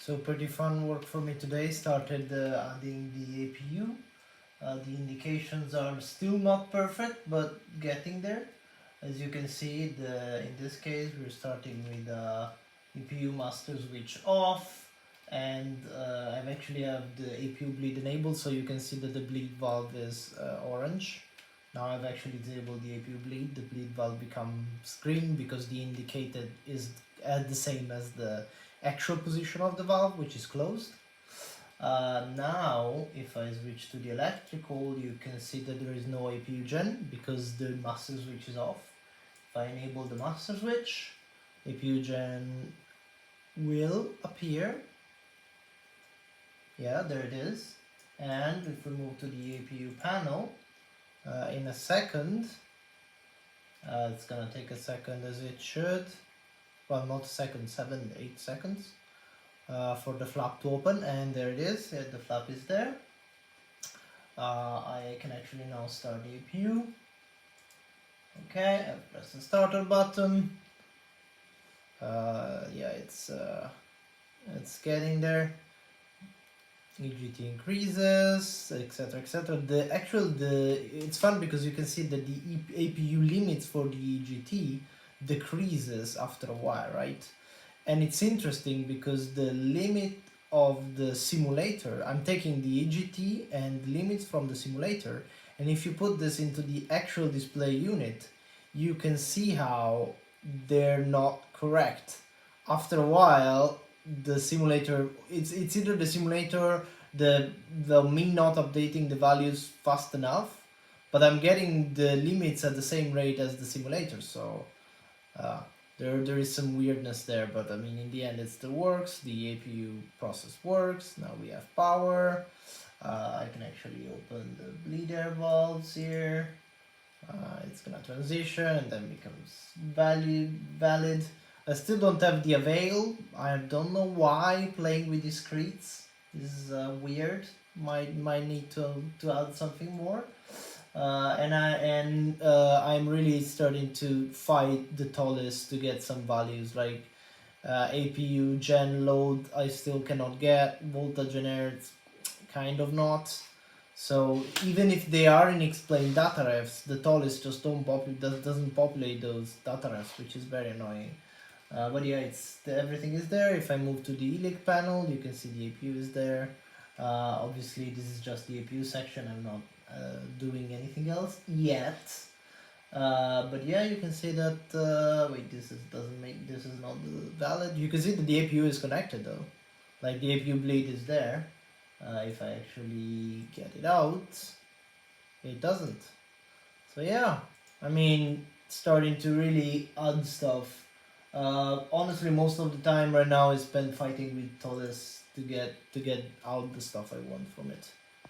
So pretty fun work for me today. Started adding the APU. The indications are still not perfect, but getting there. As you can see, in this case, we're starting with APU master switch off, and I've actually have the APU bleed enabled, so you can see that the bleed valve is orange. Now I've actually disabled the APU bleed. The bleed valve becomes green because the indicated is at the same as the actual position of the valve, which is closed. Now, if I switch to the electrical, you can see that there is no APU gen because the master switch is off. If I enable the master switch, APU gen will appear. Yeah, there it is. And if we move to the APU panel, in a second, it's gonna take a second as it should. Well, not a second, 7-8 seconds for the flap to open, and there it is. The flap is there. I can actually now start the APU. Okay, I press the starter button. Yeah, it's getting there. EGT increases, etc., etc. It's fun because you can see that the APU limits for the EGT decreases after a while, right? And it's interesting because the limit of the simulator, I'm taking the EGT and limits from the simulator, and if you put this into the actual display unit, you can see how they're not correct. After a while, the simulator, it's either the simulator, the me not updating the values fast enough, but I'm getting the limits at the same rate as the simulator, so there is some weirdness there, but I mean in the end it still works. The APU process works. Now we have power. I can actually open the bleed air valves here. It's gonna transition and then becomes valid. I still don't have the avail. I don't know why playing with discretes is weird. Might need to add something more. I'm really starting to fight the tallest to get some values like APU gen load. I still cannot get voltage and air. It's kind of not. So even if they are in explained data refs, the tallest just doesn't populate those data refs, which is very annoying. But yeah, everything is there. If I move to the ELIC panel, you can see the APU is there. Obviously, this is just the APU section. I'm not doing anything else yet. But yeah, you can see that. Wait, this is not valid. You can see that the APU is connected though. Like the APU bleed is there. If I actually get it out, it doesn't. So yeah, I mean, starting to really add stuff. Honestly, most of the time right now is spent fighting with Todes to get out the stuff I want from it.